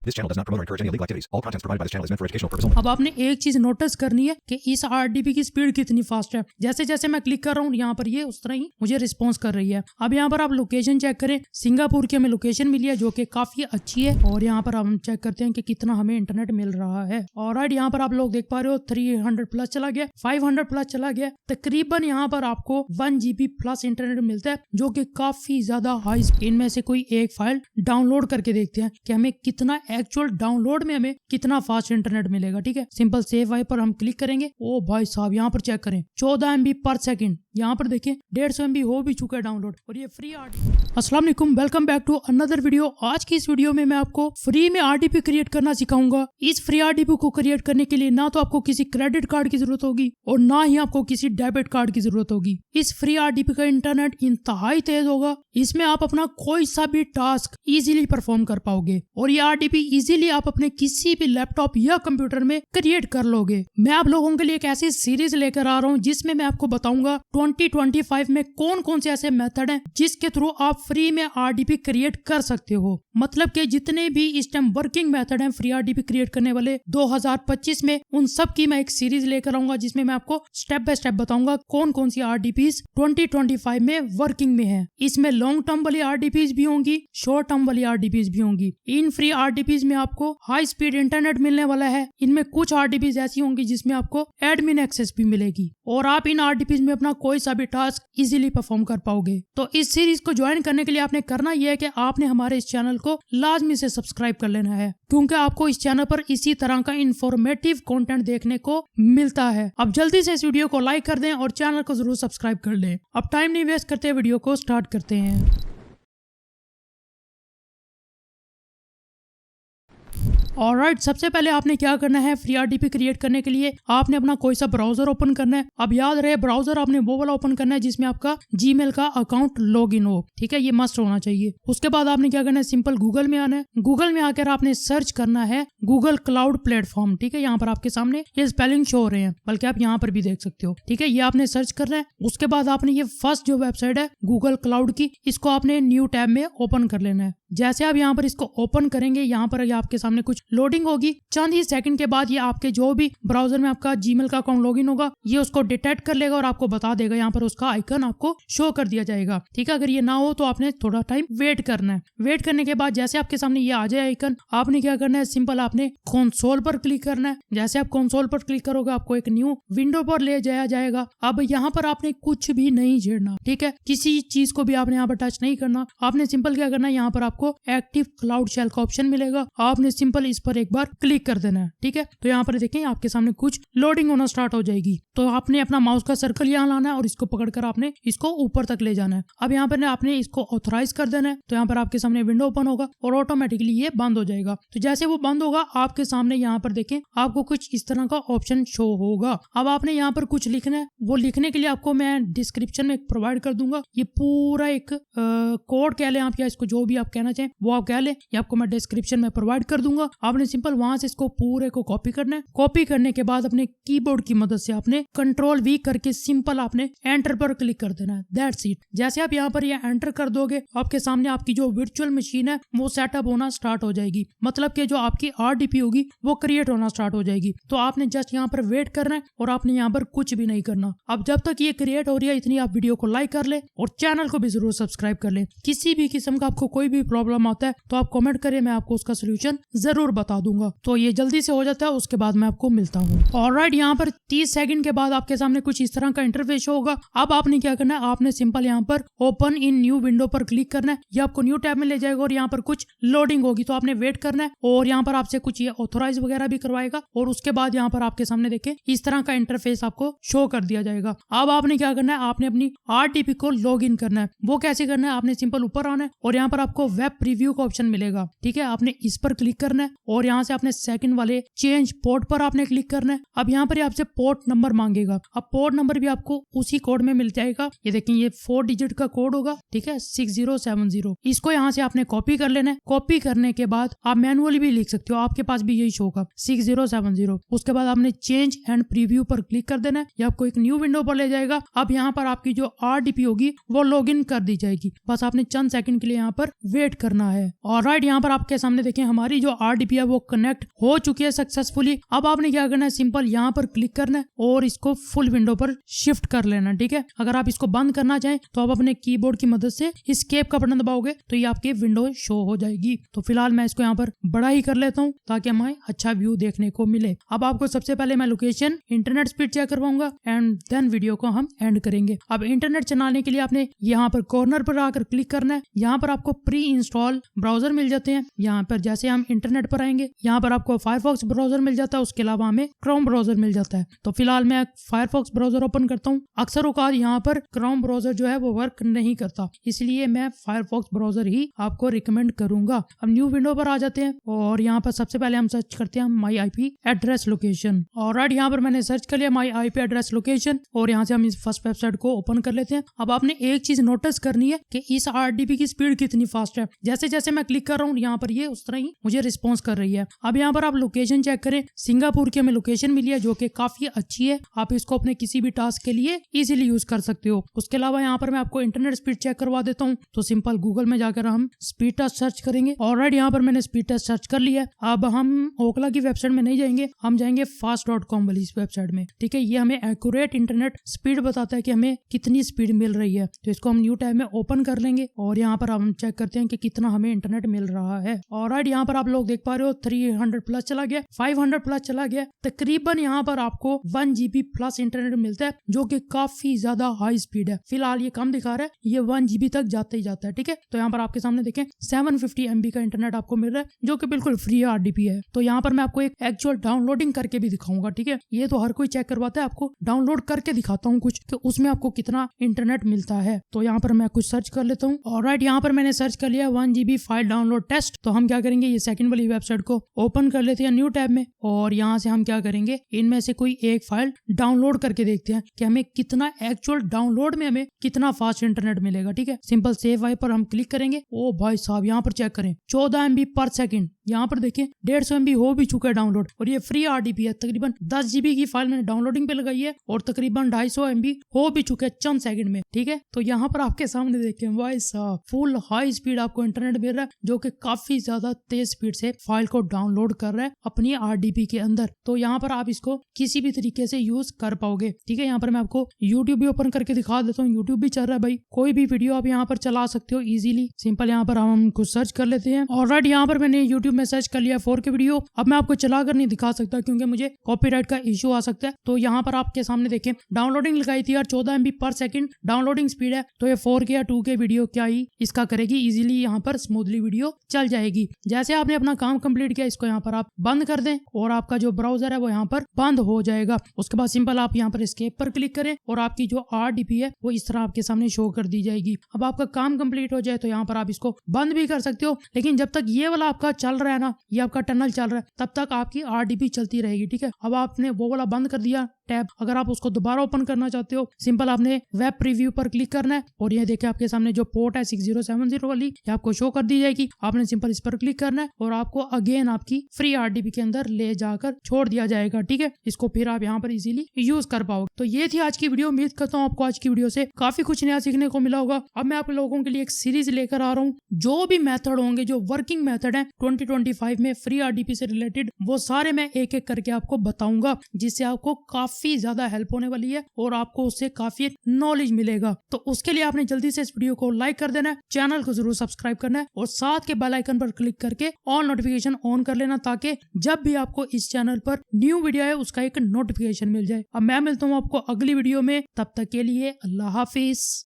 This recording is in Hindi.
This channel does not promote or encourage any illegal activities. All contents provided by this channel is meant for educational purposes only. अब आपने एक चीज नोटिस करनी है कि इस आरडीपी की स्पीड कितनी फास्ट है। जैसे जैसे मैं क्लिक कर रहा हूँ यहाँ पर ये उस तरह ही मुझे रिस्पॉन्स कर रही है। अब यहाँ पर आप लोकेशन चेक करें, सिंगापुर की हमें लोकेशन मिली है जो कि काफी अच्छी है। और यहाँ पर हम चेक करते हैं कि कितना हमें इंटरनेट मिल रहा है। और यहाँ पर आप लोग देख पा रहे हो 300 प्लस चला गया, 500 प्लस चला गया। तकरीबन यहाँ पर आपको 1 GB प्लस इंटरनेट मिलता है जो कि काफी ज्यादा हाई स्पीड। इनमें से कोई एक फाइल डाउनलोड करके देखते हैं कि हमें कितना एक्चुअल डाउनलोड में हमें कितना फास्ट इंटरनेट मिलेगा। ठीक है, सिंपल सेव आई पर हम क्लिक करेंगे। ओ भाई साहब यहाँ पर चेक करें 14 MB पर सेकंड। यहाँ पर देखिए 150 MB हो भी चुका है डाउनलोड और ये फ्री आरडीपी। अस्सलाम वालेकुम, welcome back to another video. आज की इस वीडियो में मैं आपको फ्री में आरडीपी क्रिएट करना सिखाऊंगा। इस फ्री आरडीपी को क्रिएट करने के लिए ना तो आपको किसी क्रेडिट कार्ड की जरूरत होगी और ना ही आपको किसी डेबिट कार्ड की जरूरत होगी। इस फ्री आरडीपी का इंटरनेट इंतहाई तेज होगा। इसमें आप अपना कोई सा भी टास्क इजीली परफॉर्म कर पाओगे और ये आरडीपी इजीली आप अपने किसी भी लैपटॉप या कंप्यूटर में क्रिएट कर लोगे। मैं आप लोगों के लिए एक ऐसी सीरीज लेकर आ रहा हूँ जिसमें मैं आपको बताऊंगा 2025 में कौन कौन से ऐसे मेथड हैं जिसके थ्रू आप फ्री में आरडीपी क्रिएट कर सकते हो। मतलब कि जितने भी इस टाइम वर्किंग मेथड हैं फ्री आरडीपी क्रिएट करने वाले 2025 में, उन सब की मैं एक सीरीज लेकर आऊंगा जिसमें मैं आपको स्टेप बाय स्टेप बताऊंगा कौन कौन सी आरडीपीज 2025 में वर्किंग में है। इसमें लॉन्ग टर्म वाली आरडीपीज भी होंगी, शॉर्ट टर्म वाली आरडीपीज भी होंगी। इन फ्री आरडीपीज में आपको हाई स्पीड इंटरनेट मिलने वाला है। इनमें कुछ आरडीपीज ऐसी होंगी जिसमें आपको एडमिन एक्सेस भी मिलेगी और आप इन आरडीपीज में अपना कोई सा भी टास्क इजीली परफॉर्म कर पाओगे। तो इस सीरीज को ज्वाइन करने के लिए आपने करना यह है कि आपने हमारे इस चैनल को लाजमी से सब्सक्राइब कर लेना है, क्योंकि आपको इस चैनल पर इसी तरह का इंफॉर्मेटिव कंटेंट देखने को मिलता है। अब जल्दी से इस वीडियो को लाइक कर दें और चैनल को जरूर सब्सक्राइब कर लें। अब टाइम नहीं वेस्ट करते, वीडियो को स्टार्ट करते हैं। ऑलराइट, सबसे पहले आपने क्या करना है, फ्री आरडीपी क्रिएट करने के लिए आपने अपना कोई सा ब्राउजर ओपन करना है। अब याद रहे ब्राउजर आपने वो वाला ओपन करना है जिसमें आपका जीमेल का अकाउंट लॉगिन हो। ठीक है, ये मस्ट होना चाहिए। उसके बाद आपने क्या करना है, सिंपल गूगल में आना है। गूगल में आकर आपने सर्च करना है गूगल क्लाउड प्लेटफॉर्म। ठीक है, यहाँ पर आपके सामने ये स्पेलिंग शो हो रहे हैं, बल्कि आप यहाँ पर भी देख सकते हो। ठीक है, ये आपने सर्च करना है। उसके बाद आपने ये फर्स्ट जो वेबसाइट है गूगल क्लाउड की, इसको आपने न्यू टैब में ओपन कर लेना है। जैसे आप यहाँ पर इसको ओपन करेंगे, यहाँ पर आपके सामने कुछ लोडिंग होगी। चंद ही सेकंड के बाद ये आपके जो भी ब्राउजर में आपका जीमेल का अकाउंट लॉगिन होगा ये उसको डिटेक्ट कर लेगा और आपको बता देगा। यहाँ पर उसका आइकन आपको शो कर दिया जाएगा। ठीक है, अगर ये ना हो तो आपने थोड़ा टाइम वेट करना है। वेट करने के बाद जैसे आपके सामने ये आ जाए आइकन, आपने क्या करना है, सिंपल आपने कंसोल पर क्लिक करना है। जैसे आप कंसोल पर क्लिक करोगे आपको एक न्यू विंडो पर ले जाया जाएगा। अब यहाँ पर आपने कुछ भी नहीं छेड़ना। ठीक है, किसी चीज को भी आपने यहाँ पर टच नहीं करना। आपने सिंपल क्या करना है, यहाँ पर आपको एक्टिव क्लाउड शेल का ऑप्शन मिलेगा। आपने सिंपल इस पर एक बार क्लिक कर देना है। ठीक है, तो यहाँ पर देखें आपके सामने कुछ लोडिंग होना स्टार्ट हो जाएगी। तो आपने अपना माउस का सर्कल यहाँ लाना है और इसको पकड़कर आपने इसको ऊपर तक ले जाना है। अब यहाँ पर आपने इसको ऑथराइज कर देना है। तो यहाँ पर आपके सामने विंडो ओपन होगा और ऑटोमेटिकली ये बंद हो जाएगा। तो जैसे वो बंद होगा आपके सामने यहाँ पर देखें आपको कुछ इस तरह का ऑप्शन शो होगा। अब आपने यहाँ पर कुछ लिखना है। वो लिखने के लिए आपको मैं डिस्क्रिप्शन में प्रोवाइड कर दूंगा। ये पूरा एक कोड कह लें आप या इसको जो भी आप कहना चाहें वो आप कह लें, ये आपको मैं डिस्क्रिप्शन में प्रोवाइड कर दूंगा। आपने सिंपल वहां से इसको पूरे को कॉपी करना है। कॉपी करने के बाद अपने कीबोर्ड की मदद से आपने कंट्रोल V करके सिंपल आपने एंटर पर क्लिक कर देना है। That's it. जैसे आप यहाँ पर ये एंटर कर दोगे आपके सामने आपकी जो वर्चुअल मशीन है वो सेटअप होना स्टार्ट हो जाएगी। मतलब कि जो आपकी आरडीपी होगी वो क्रिएट होना स्टार्ट हो जाएगी। तो आपने जस्ट यहाँ पर वेट करना है और आपने यहाँ पर कुछ भी नहीं करना। अब जब तक ये क्रिएट हो रही है इतनी आप वीडियो को लाइक कर ले और चैनल को भी जरूर सब्सक्राइब कर ले। किसी भी किस्म का आपको कोई भी प्रॉब्लम आता है तो आप कमेंट करें, मैं आपको उसका सोल्यूशन जरूर बता दूंगा। तो ये जल्दी से हो जाता है, उसके बाद मैं आपको मिलता हूँ। ऑलराइट, यहाँ पर 30 सेकंड के बाद आपके सामने कुछ इस तरह का इंटरफेस होगा। अब आपने क्या करना है, आपने सिंपल यहाँ पर ओपन इन न्यू विंडो पर क्लिक करना है। ये आपको न्यू टैब में ले जाएगा और यहाँ पर कुछ लोडिंग होगी तो आपने वेट करना है और यहाँ पर आपसे कुछ ये ऑथोराइज वगैरह भी करवाएगा और उसके बाद यहाँ पर आपके सामने देखें इस तरह का इंटरफेस आपको शो कर दिया जाएगा। अब आपने क्या करना है, आपने अपनी आरडीपी को लॉग इन करना है। वो कैसे करना है, आपने सिंपल ऊपर आना है और यहाँ पर आपको वेब प्रीव्यू का ऑप्शन मिलेगा। ठीक है, आपने इस पर क्लिक करना है और यहाँ से आपने सेकंड वाले चेंज पोर्ट पर आपने क्लिक करना है। अब यहाँ पर आपसे पोर्ट नंबर मांगेगा। अब पोर्ट नंबर भी आपको उसी कोड में मिल जाएगा। ये देखें ये 4 डिजिट का कोड होगा। ठीक है, 6070। इसको यहाँ से आपने कॉपी कर लेना है। कॉपी करने के बाद आप मैनुअली भी लिख सकते हो, आपके पास भी यही शो होगा 6070। उसके बाद आपने चेंज एंड प्रीव्यू पर क्लिक कर देना है। ये आपको एक न्यू विंडो पर ले जाएगा। अब यहाँ पर आपकी जो आरडीपी होगी वो लॉगिन कर दी जाएगी। बस आपने चंद सेकंड के लिए यहाँ पर वेट वेट करना है। ऑलराइट, यहाँ पर आपके सामने देखें हमारी जो RDP है वो कनेक्ट हो चुकी है सक्सेसफुली। अब आपने क्या करना है, सिंपल यहाँ पर क्लिक करना है और इसको फुल विंडो पर शिफ्ट कर लेना। ठीक है, अगर आप इसको बंद करना चाहें तो आप अपने कीबोर्ड की मदद से एस्केप का बटन दबाओगे तो ये आपकी विंडो शो हो जाएगी। तो फिलहाल मैं इसको यहाँ पर बड़ा ही कर लेता हूँ ताकि हमें अच्छा व्यू देखने को मिले। अब आपको सबसे पहले मैं लोकेशन इंटरनेट स्पीड चेक करवाऊंगा एंड देन वीडियो को हम एंड करेंगे। अब इंटरनेट चलाने के लिए आपने यहाँ पर कॉर्नर पर आकर क्लिक करना है। यहाँ पर आपको प्री इंस्टॉल ब्राउजर मिल जाते हैं। यहाँ पर जैसे हम इंटरनेट पर आएंगे यहाँ पर आपको फायरफॉक्स ब्राउजर मिल जाता है, उसके अलावा हमें क्रोम ब्राउजर मिल जाता है। तो फिलहाल मैं फायरफॉक्स ब्राउजर ओपन करता हूँ। अक्सर औकात यहाँ पर क्रोम ब्राउजर जो है वो वर्क नहीं करता, इसलिए मैं फायरफॉक्स ब्राउजर ही आपको रिकमेंड करूंगा। अब न्यू विंडो पर आ जाते हैं और यहाँ पर सबसे पहले हम सर्च करते हैं माई IP एड्रेस लोकेशन। ऑलराइट, यहाँ पर मैंने सर्च कर लिया माई IP एड्रेस लोकेशन और यहाँ से हम इस फर्स्ट वेबसाइट को ओपन कर लेते हैं। अब आपने एक चीज नोटिस करनी है कि इस RDP की स्पीड कितनी फास्ट है। जैसे जैसे मैं क्लिक कर रहा हूँ यहाँ पर ये उस तरह ही मुझे रिस्पॉन्स कर रही है। अब यहाँ पर आप लोकेशन चेक करें, सिंगापुर की हमें लोकेशन मिली है जो कि काफी अच्छी है। आप इसको अपने किसी भी टास्क के लिए इजीली यूज कर सकते हो। उसके अलावा यहाँ पर मैं आपको इंटरनेट स्पीड चेक करवा देता हूँ। तो सिंपल गूगल में जाकर हम स्पीड टेस्ट सर्च करेंगे। ऑलराइट, यहाँ पर मैंने स्पीड टेस्ट सर्च कर लिया है। अब हम ओकला की वेबसाइट में नहीं जाएंगे, हम जाएंगे fast.com वाली इस वेबसाइट में। ठीक है, ये हमें एक्यूरेट इंटरनेट स्पीड बताता है कि हमें कितनी स्पीड मिल रही है। तो इसको हम न्यू टैब में ओपन कर लेंगे और यहाँ पर हम चेक करते हैं कि कितना हमें इंटरनेट मिल रहा है। ऑलराइट, यहाँ पर आप लोग देख पा रहे हो 300 प्लस चला गया, 500 प्लस चला गया। तकरीबन यहाँ पर आपको 1 GB प्लस इंटरनेट मिलता है जो कि काफी ज्यादा हाई स्पीड है। फिलहाल ये कम दिखा रहा है, ये 1 GB तक जाते ही जाता है। ठीक है, तो यहाँ पर आपके सामने देखें 750 MB का इंटरनेट आपको मिल रहा है जो कि बिल्कुल फ्री RDP है। तो यहाँ पर मैं आपको एक एक्चुअल डाउनलोडिंग करके भी दिखाऊंगा। ठीक है, ये तो हर कोई चेक करवाता है, आपको डाउनलोड करके दिखाता हूँ कुछ कि उसमें आपको कितना इंटरनेट मिलता है। तो यहाँ पर मैं कुछ सर्च कर लेता हूँ। ऑलराइट, यहाँ पर मैंने सर्च कर लिया 1 GB फाइल डाउनलोड टेस्ट। तो हम क्या करेंगे, ये सेकंड वाली वेबसाइट को ओपन कर लेते हैं न्यू टैब में और यहाँ से हम क्या करेंगे, इनमें से कोई एक फाइल डाउनलोड करके देखते हैं कि हमें कितना एक्चुअल डाउनलोड में हमें कितना फास्ट इंटरनेट मिलेगा। ठीक है, सिंपल सेव वाई पर हम क्लिक करेंगे। ओ भाई साहब, यहाँ पर चेक करें 14 MB पर सेकंड। यहाँ पर देखिए 150 MB हो भी चुका है डाउनलोड और ये फ्री RDP है। तकरीबन 10 GB की फाइल मैंने डाउनलोडिंग पे लगाई है और तकरीबन 250 MB हो भी चुके हैं चंद सेकंड में। ठीक है, तो यहाँ पर आपके सामने देखें भाई साहब फुल हाई स्पीड आपको इंटरनेट मिल रहा है जो कि काफी ज्यादा तेज स्पीड से फाइल को डाउनलोड कर रहा है अपनी RDP के अंदर। तो यहाँ पर आप इसको किसी भी तरीके से यूज कर पाओगे। ठीक है, यहाँ पर मैं आपको YouTube भी ओपन करके दिखा देता हूँ। YouTube भी चल रहा है भाई, कोई भी वीडियो आप यहाँ पर चला सकते हो इजीली। सिंपल यहाँ पर हम कुछ सर्च कर लेते हैं। ऑलराइट, यहाँ पर मैंने YouTube में सर्च कर लिया 4K वीडियो। अब मैं आपको चला कर नहीं दिखा सकता क्योंकि मुझे कॉपीराइट का इशू आ सकता है। तो यहाँ पर आपके सामने देखें डाउनलोडिंग लिखाई थी यार 14 MB पर सेकंड डाउनलोडिंग स्पीड है। तो ये 4K या 2K वीडियो क्या ही इसका करेगी, इजीली यहाँ पर स्मूथली वीडियो चल जाएगी। जैसे आपने अपना काम कंप्लीट किया, इसको यहाँ पर आप बंद कर दें और आपका जो ब्राउजर है वो यहाँ पर बंद हो जाएगा। उसके बाद सिंपल आप यहाँ पर एस्केप पर क्लिक करें और आपकी जो RDP है वो इस तरह आपके सामने शो कर दी जाएगी। अब आपका काम कंप्लीट हो जाए तो यहाँ पर आप इसको बंद भी कर सकते हो, लेकिन जब तक ये वाला आपका चल रहा है ना, ये आपका टनल चल रहा है, तब तक आपकी RDP चलती रहेगी। ठीक है, अब आपने वो वाला बंद कर दिया टैब, अगर आप उसको दोबारा ओपन करना चाहते हो सिंपल आपने वेब प्रीव्यू पर क्लिक करना है और ये देखिए आपके सामने जो पोर्ट है 6070 वाली ये आपको शो कर दी जाएगी। आपने सिंपल इस पर क्लिक करना है और आपको अगेन आपकी फ्री RDP के अंदर ले जाकर छोड़ दिया जाएगा। ठीक है, इसको फिर आप यहाँ पर इजीली यूज कर पाओगे। तो ये थी आज की वीडियो। उम्मीद करता हूँ आपको आज की वीडियो से काफी कुछ नया सीखने को मिला होगा। अब मैं आप लोगों के लिए एक सीरीज लेकर आ रहा हूँ, जो भी मेथड होंगे, जो वर्किंग मेथड है 2025 में फ्री RDP से रिलेटेड, वो सारे मैं एक एक करके आपको बताऊंगा, जिससे आपको काफी ज्यादा हेल्प होने वाली है और आपको उससे काफी नॉलेज मिलेगा। तो उसके लिए आपने जल्दी से इस वीडियो को लाइक कर देना है, चैनल को जरूर सब्सक्राइब करना है और साथ के बेल आइकन पर क्लिक करके ऑल नोटिफिकेशन ऑन कर लेना, ताकि जब भी आपको इस चैनल पर न्यू वीडियो है उसका एक नोटिफिकेशन मिल जाए। अब मैं मिलता हूँ आपको अगली वीडियो में, तब तक के लिए अल्लाह हाफिज।